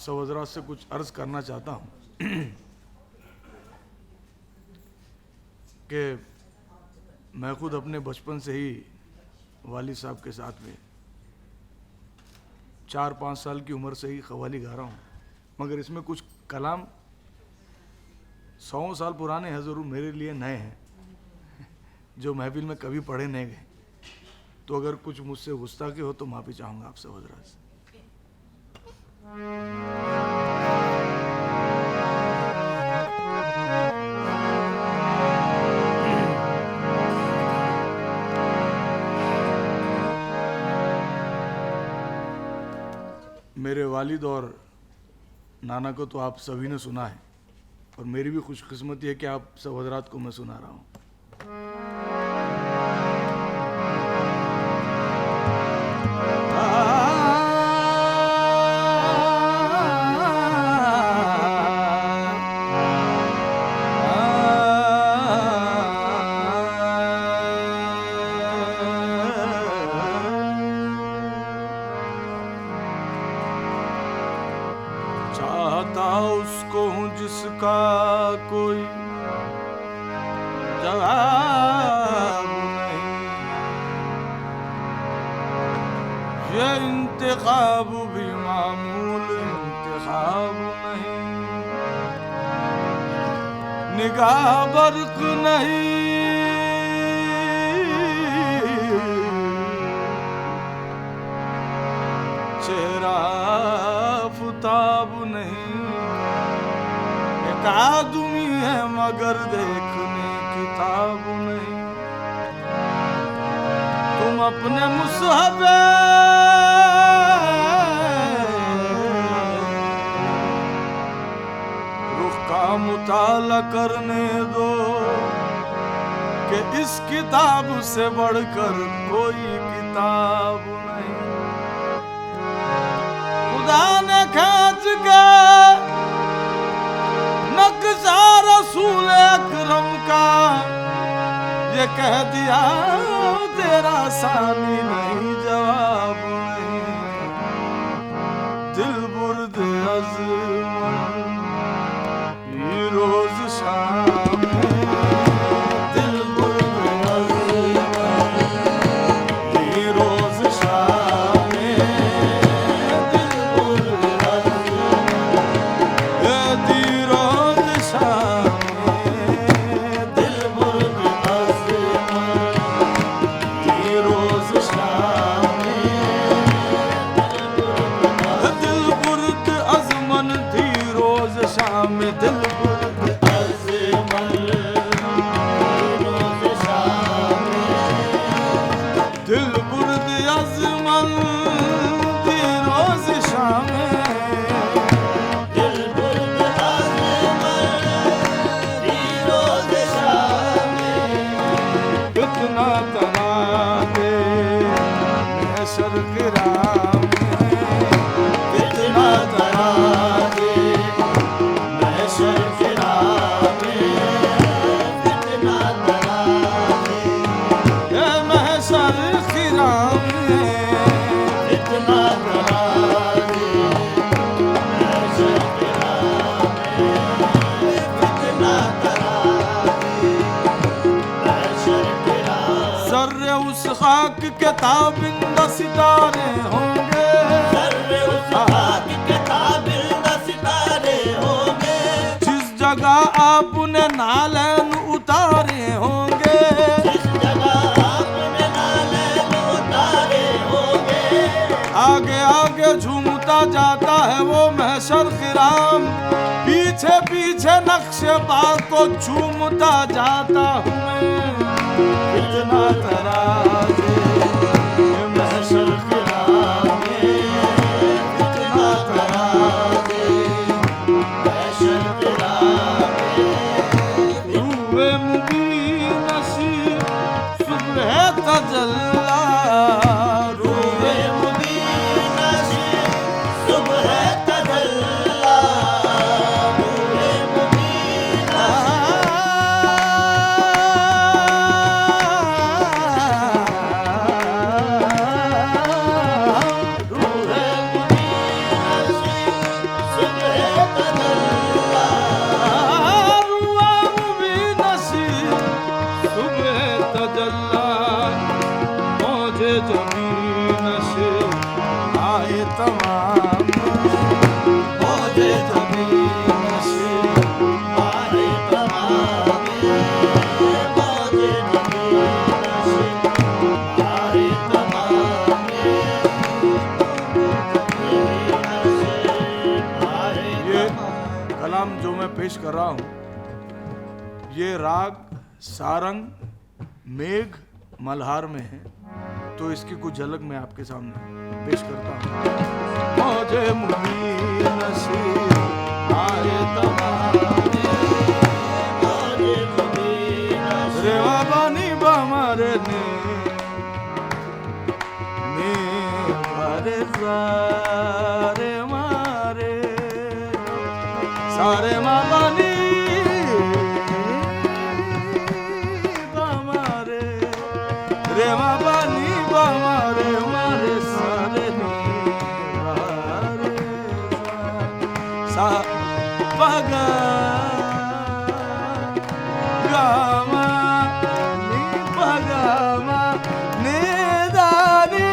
सब हजरात से कुछ अर्ज़ करना चाहता हूँ कि मैं खुद अपने बचपन से ही वालिद साहब के साथ में 4-5 साल की उम्र से ही क़व्वाली गा रहा हूँ, मगर इसमें कुछ कलाम 100 साल पुराने हैं, ज़रूर मेरे लिए नए हैं जो महफिल में कभी पढ़े नहीं गए। तो अगर कुछ मुझसे गुस्ताखी हो तो माफ़ी चाहूँगा आप सब हजरात से। मेरे वालिद और नाना को तो आप सभी ने सुना है, और मेरी भी खुशकिस्मती है कि आप सब हजरात को मैं सुना रहा हूँ। चाहता उसको हूँ जिसका कोई जवाब नहीं, ये इंतखाब भी मामूल इंतखाब नहीं, निगाह बर्क नहीं, चेहरा फुताब नहीं, एक आदमी है मगर देखने किताब नहीं। तुम अपने मुसहबे रुख का मुताला करने दो कि इस किताब से बढ़कर कोई किताब नहीं। खुदा ने खींच के नक्शा रसूल अकरम का ये कह दिया तेरा सानी नहीं जवाब नहीं। दिल बुर्द अज़मन ये रोज शाम दिल बुर्द अज़मन ये रोज शाम दिल बुर्द अज़मन दी रोज शाम दिल बुर्द अज़मन ये रोज शाम दिल बुर्द अज़मन दी रोज शाम दिल बुर्द अज़मन रोज शाम दिल बुर्द अज़मन दी रोज शाम दिल बुर्द अज़मन दी रोज शाम कितना तना दे महशर किराम कितना तना दे महशर किराम कितना तना दे महशर किराम कितना तना दे महशर किराम कितना तना दे महशर किराम। ज़र्रे उस खाक के ताबिंदा सितारे होंगे, ज़र्रे उस खाक के ताबिंदा सितारे होंगे, जिस जगह आपने नालैन उतारे होंगे, जिस जगह आपने नालैन उतारे होंगे, आगे आगे झूमता जाता है वो महशर ख़िराम, पीछे पीछे नक्शे पा को झूमता जाता हूँ मैं। कितना तराज़े ये महशर ख़िराम कितना तराज़े महशर ख़िराम रूहे मुबीन नसीब सुबह तजल्ला रूहे मुबीन नसीब सुबह तजल्ला रूहे मुबीन नसीब कलाम जो मैं पेश कर रहा हूँ ये राग सारंग मेघ मल्हार में है, तो इसकी कुछ झलक मैं आपके सामने पेश करता हूँ। मौजे मुनी नसीब आए तमारे, मौजे मुनी नसीब रेवा बानी बामारे ने बारे सारे मारे सारे माबानी बामारे रे माबानी बामारे मारे सारे नी बारे सा बगा गामा नी बगामा ने दानी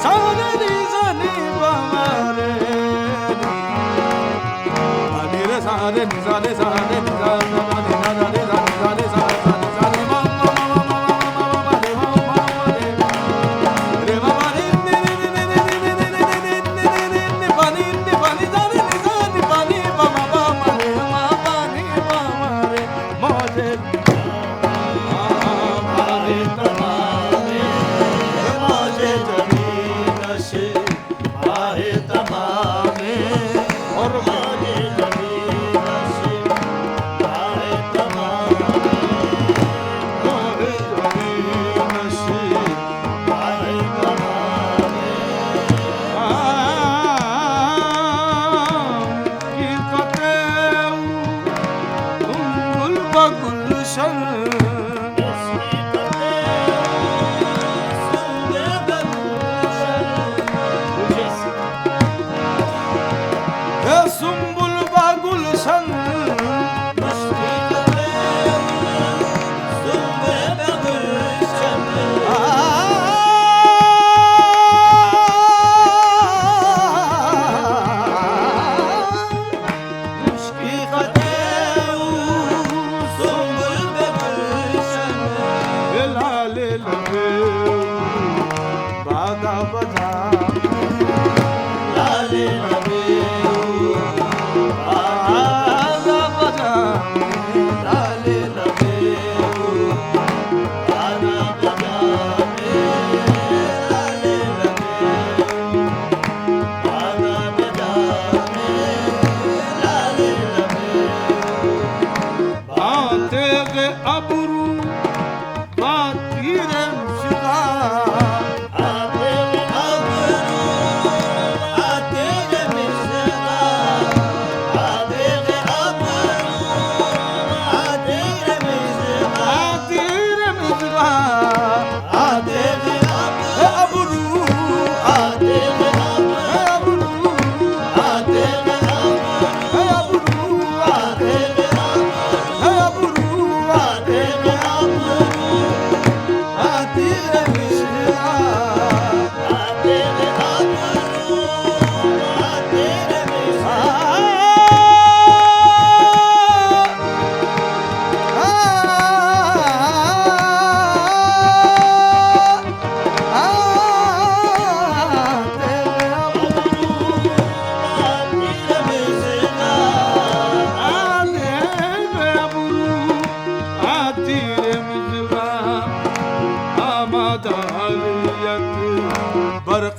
सारे नी सानी बामारे नी रे सारे नी सारे सारे नी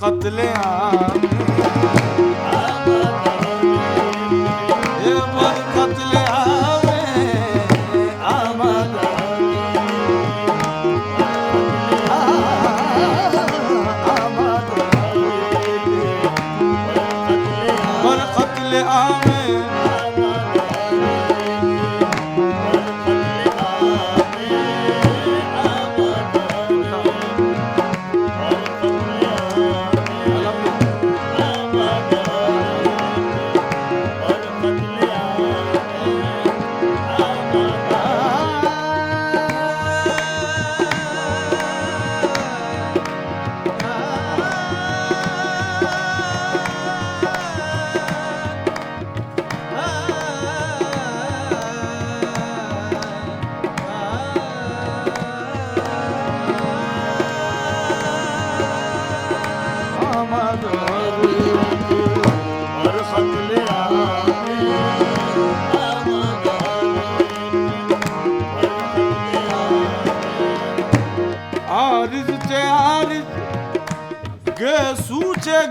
कत्ले आम ये बर कत्ले आमे आमद आमद बर कत्ले आमे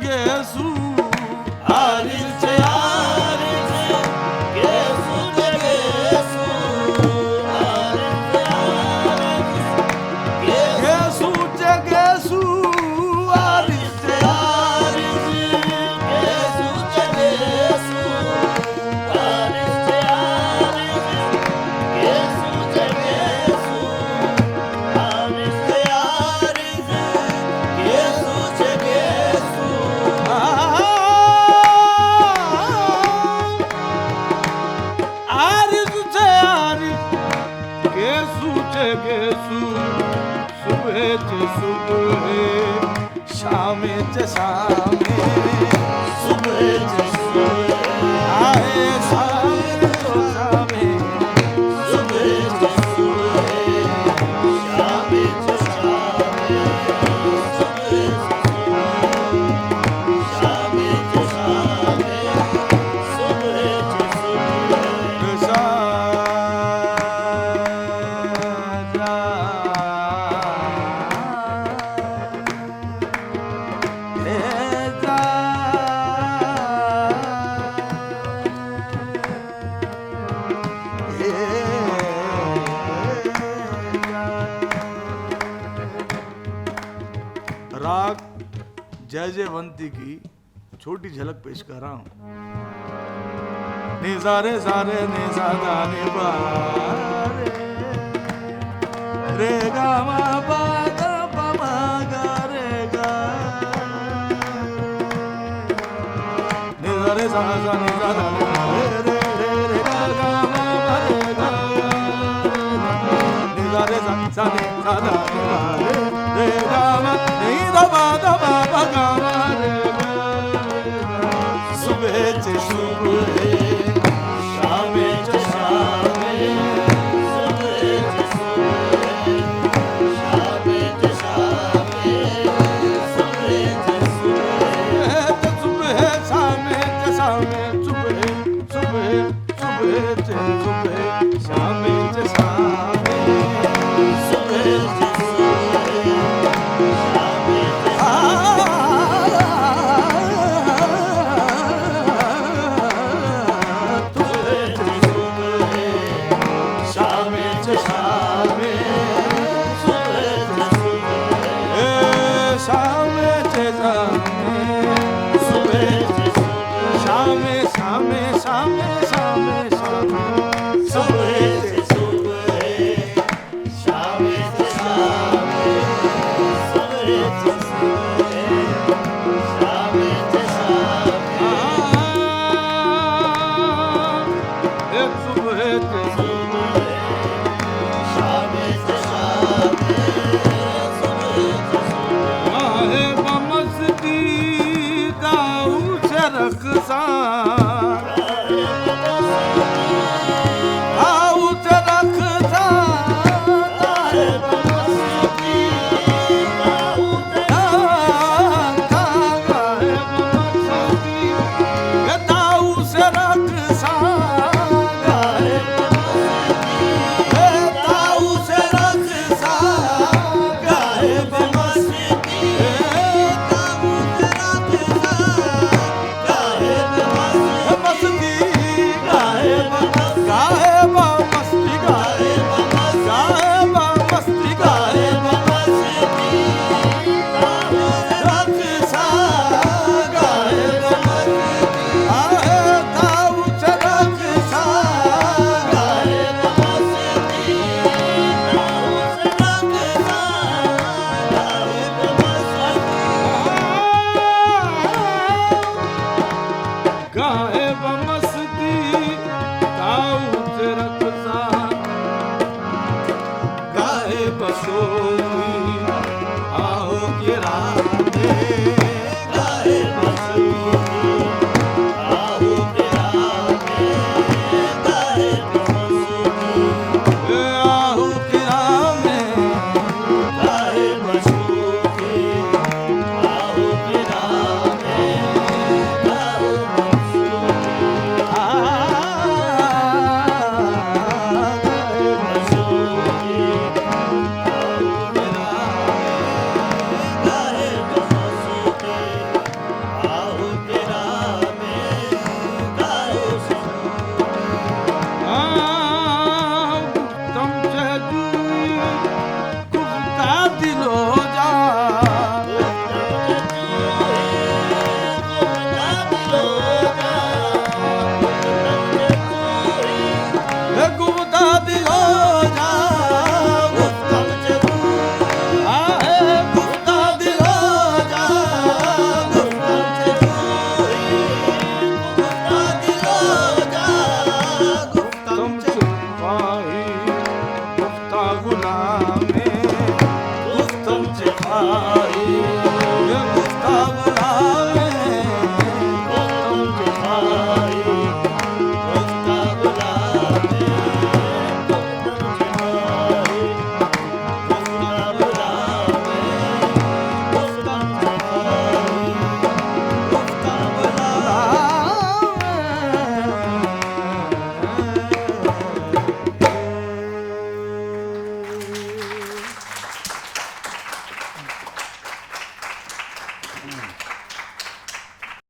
गेसू आरिज आरिज गेसू गेसू आरिज आरिज गेसू गेसू आरिज आरिज गेसू गेसू आरिज आरिज गेसू गेसू आरिज आरिज गेसू गेसू आरिज छे आरिज गेसू छे गेसू सुबह छे सुबह शामे छे शामे सुबह सुबह आए शामे तो शामे सुबह सुबह शाम शाम सुबह शाम शाम सुबह सुबह राग जय जयवंती की छोटी झलक पेश कर रहा हूं। नि सारे सारे नि सादा नि बा रे गा मा पा गा पा मा गा रे गा नि सारे सा सा नि सादा नि बा रे रे रे गा गा मा पा रे गा नि सारे सा सा नि सादा नि बा रे गा मा नि दा बा गा मा रे गा सुबह से सुबह शाम शाम सुबह सुबह शाम शाम सुबह सुबह शामे शामे सुबह सुबह सुबह सुबह शामे शामे सुबह रखसा